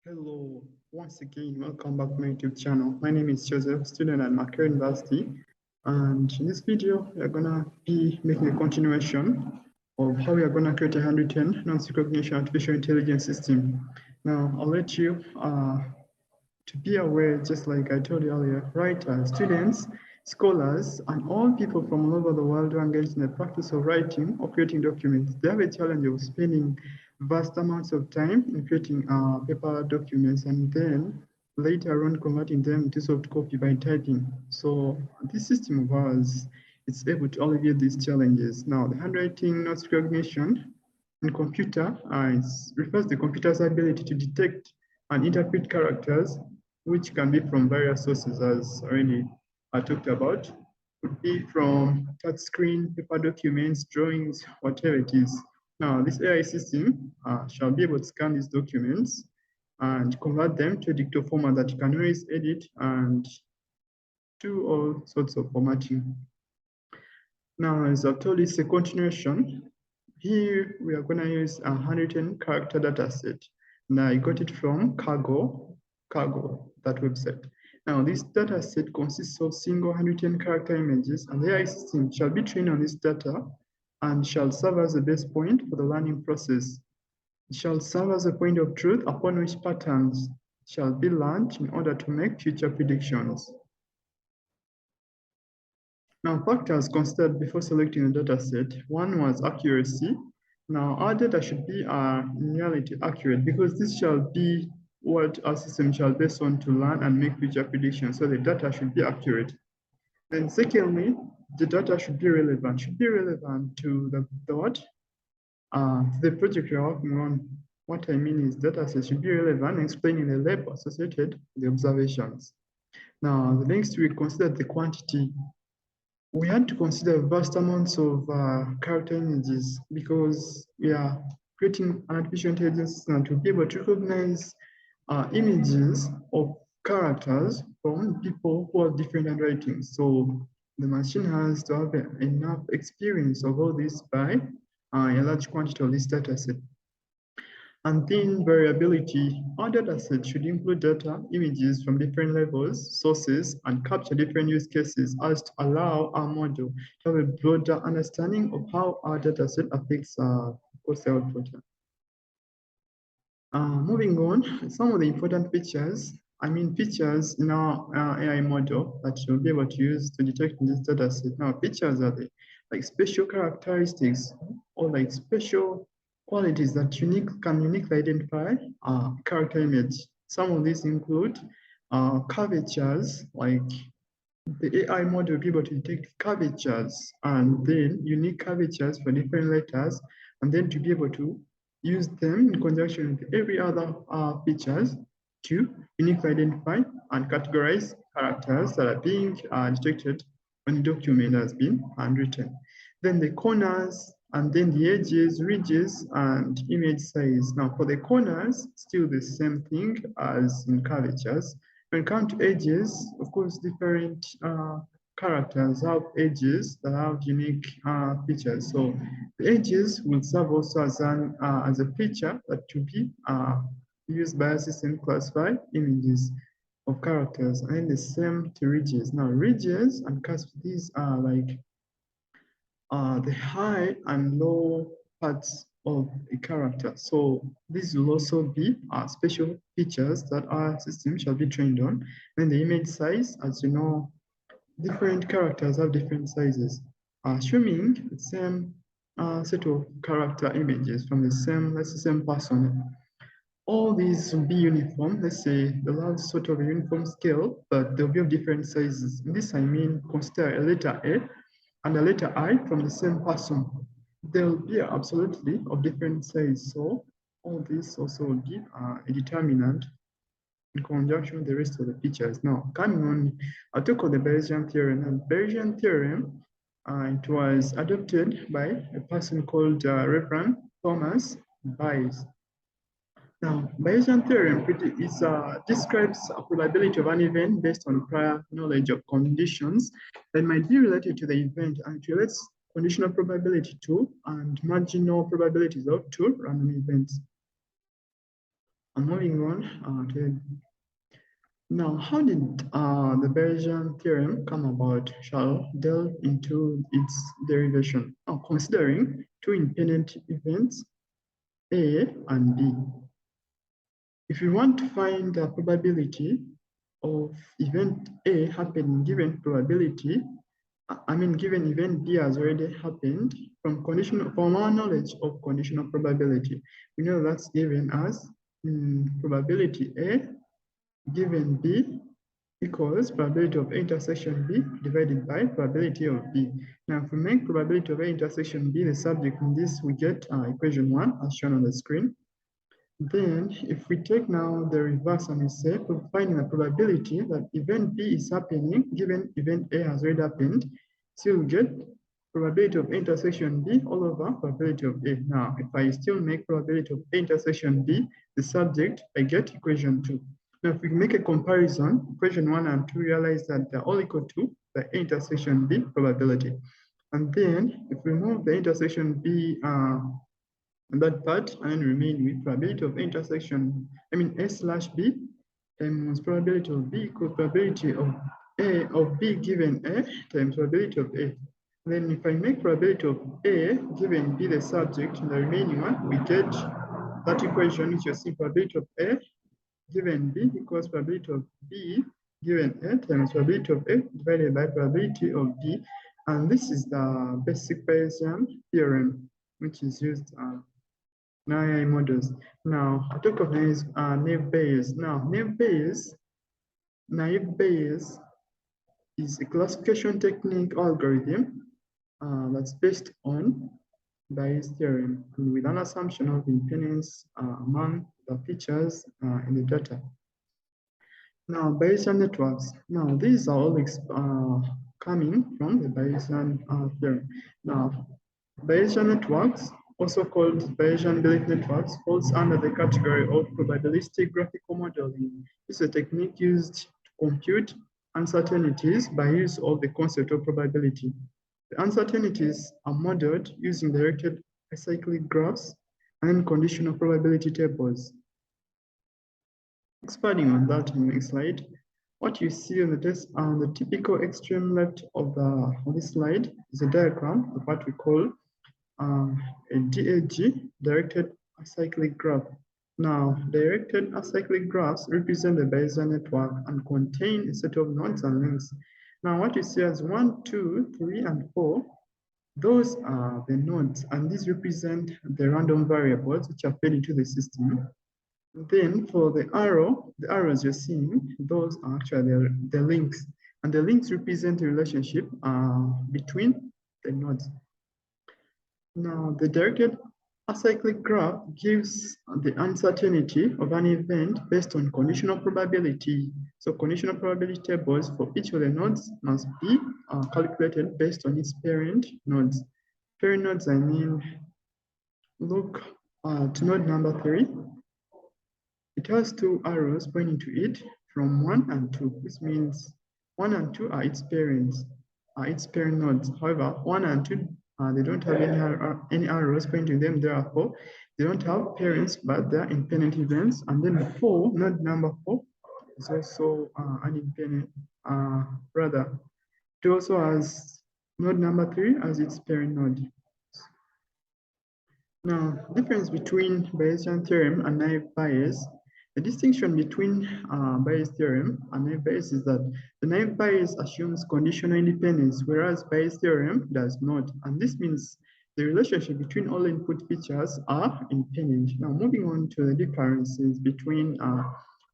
Hello, once again, welcome back to my YouTube channel. My name is Joseph, student at Macquarie University, and in this video, we are gonna be making a continuation of how we are gonna create a handwritten non-recognition artificial intelligence system. Now, I'll let you to be aware, just like I told you earlier, writers, students, scholars, and all people from all over the world who are engaged in the practice of writing or creating documents, they have a challenge of spending vast amounts of time in creating paper documents and then later on converting them into soft copy by typing. So this system of ours is able to alleviate these challenges. Now, the handwriting notes recognition in computer refers to the computer's ability to detect and interpret characters, which can be from various sources, as already I talked about. Could be from touchscreen, paper documents, drawings, whatever it is. Now, this AI system shall be able to scan these documents and convert them to a digital format that you can always edit and do all sorts of formatting. Now, as I've told you, it's a continuation. Here, we are going to use a 110 character data set. Now, I got it from Cargo, that website. Now, this data set consists of single 110 character images, and the AI system shall be trained on this data and shall serve as a base point for the learning process. It shall serve as a point of truth upon which patterns shall be learned in order to make future predictions. Now, factors considered before selecting a data set. One was accuracy. Now, our data should be in reality accurate because this shall be what our system shall base on to learn and make future predictions. So the data should be accurate. Then secondly, the data should be relevant. Should be relevant to the what? The project you're working on. What I mean is data sets should be relevant, explaining the lab associated with the observations. Now, the next we consider the quantity. We had to consider vast amounts of character images because we are creating an artificial intelligence system to be able to recognize images of characters from people who have different handwritings. So the machine has to have enough experience of all this by a large quantity of this data set. And then variability. Our data set should include data, images from different levels, sources, and capture different use cases as to allow our model to have a broader understanding of how our data set affects course output. Moving on, some of the important features, features in our AI model that you'll be able to use to detect in this data set. Now, features are the like special characteristics or like special qualities that can uniquely identify character image. Some of these include curvatures, like the AI model will be able to detect curvatures and then unique curvatures for different letters, and then to be able to use them in conjunction with every other features to uniquely identify and categorize characters that are being detected when the document has been handwritten. Then the corners, and then the edges, ridges, and image size. Now for the corners, still the same thing as in curvatures. When it comes to edges, of course, different characters have edges that have unique features. So the edges will serve also as a feature that to be used by a system to classify images of characters, and the same to ridges. Now ridges and cusps, these are like the high and low parts of a character. So these will also be special features that our system shall be trained on. And the image size, as you know, different characters have different sizes, assuming the same set of character images from the same person. All these will be uniform. Let's say they'll have sort of a uniform scale, but they'll be of different sizes. In this, I mean, consider a letter A and a letter I from the same person. They'll be absolutely of different size. So all this also will be a determinant in conjunction with the rest of the features. Now, coming on, I'll talk about the Bayesian theorem. And Bayesian theorem, it was adopted by a person called Reverend Thomas Bayes. Now, Bayesian theorem describes a probability of an event based on prior knowledge of conditions that might be related to the event, and it relates conditional probability to and marginal probabilities of two random events. I'm moving on now, how did the Bayesian theorem come about? Shall delve into its derivation. Now, considering two independent events, A and B. If you want to find the probability of event A happening given probability, given event B has already happened from our knowledge of conditional probability, we know that's given as probability A given B equals probability of A intersection B divided by probability of B. Now, if we make probability of A intersection B the subject in this, we get equation 1 as shown on the screen. Then, if we take now the reverse and we say we're finding the probability that event B is happening given event A has already happened, so we get probability of A intersection B all over probability of A. Now, if I still make probability of A intersection B the subject, I get equation 2. Now, if we make a comparison, equation 1 and 2 realize that they're all equal to the A intersection B probability. And then, if we move the intersection B that part and remain with probability of intersection, A slash B times probability of B equals probability of A of B given A times probability of A. Then if I make probability of A given B the subject, in the remaining one, we get that equation which you see probability of A given B equals probability of B given A times probability of A divided by probability of B. And this is the basic Bayesian theorem, which is used in AI models. Now, I talk of Naïve Bayes. Now, Naïve Bayes is a classification technique algorithm that's based on Bayes' theorem with an assumption of independence among the features in the data. Now, Bayesian networks. Now, these are all coming from the Bayesian theorem. Now, Bayesian networks, also called Bayesian Belief Networks, falls under the category of probabilistic graphical modeling. This is a technique used to compute uncertainties by use of the concept of probability. The uncertainties are modeled using directed acyclic graphs and conditional probability tables. Expanding on that in the next slide, what you see on the typical extreme left of this slide is a diagram of what we call a DAG, directed acyclic graph. Now, directed acyclic graphs represent the Bayesian network and contain a set of nodes and links. Now, what you see as 1, 2, 3, and 4, those are the nodes, and these represent the random variables which are fed into the system. Then for the arrows you're seeing, those are actually the links, and the links represent the relationship between the nodes. Now, the directed acyclic graph gives the uncertainty of an event based on conditional probability. So conditional probability tables for each of the nodes must be calculated based on its parent nodes. Parent nodes, I mean, look to node number 3. It has 2 arrows pointing to it from 1 and 2. This means 1 and 2 are its parents, its parent nodes. However, 1 and 2, they don't have any arrows pointing to them. Therefore, they don't have parents, but they're independent events. And then the 4, node number 4, is also an independent, rather. It also has node number 3 as its parent node. Now, difference between Bayesian theorem and Naïve Bayes. The distinction between Bayes' theorem and Naïve Bayes is that the Naïve Bayes assumes conditional independence, whereas Bayes' theorem does not. And this means the relationship between all input features are independent. Now, moving on to the differences between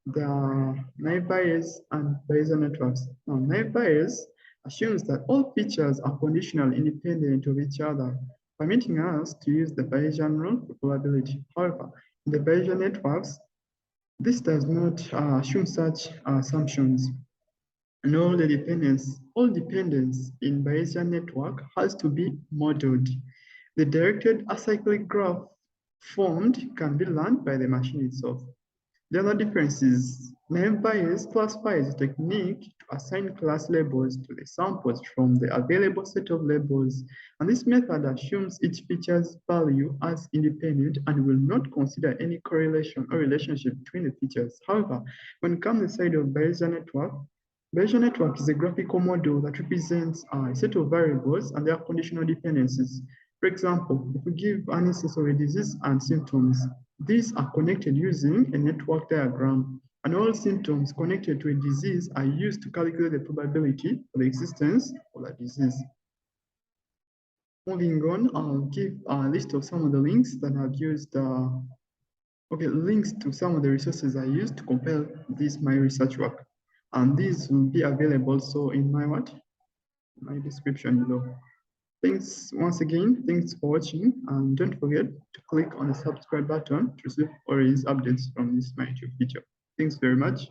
the Naïve Bayes and Bayesian networks. Now, Naïve Bayes assumes that all features are conditional independent of each other, permitting us to use the Bayesian rule for probability. However, in the Bayesian networks, this does not assume such assumptions. And all dependence in Bayesian network has to be modeled. The directed acyclic graph formed can be learned by the machine itself. The other difference is Naïve Bayes classifies a technique to assign class labels to the samples from the available set of labels. And this method assumes each feature's value as independent and will not consider any correlation or relationship between the features. However, when it comes to the side of Bayesian network is a graphical model that represents a set of variables and their conditional dependencies. For example, if we give an instance of a disease and symptoms, these are connected using a network diagram, and all symptoms connected to a disease are used to calculate the probability of the existence of that disease. Moving on, I'll give a list of some of the links that I've used, links to some of the resources I used to compile my research work. And these will be available so in my description below. Thanks once again, thanks for watching, and don't forget to click on the subscribe button to receive all these updates from my YouTube video. Thanks very much.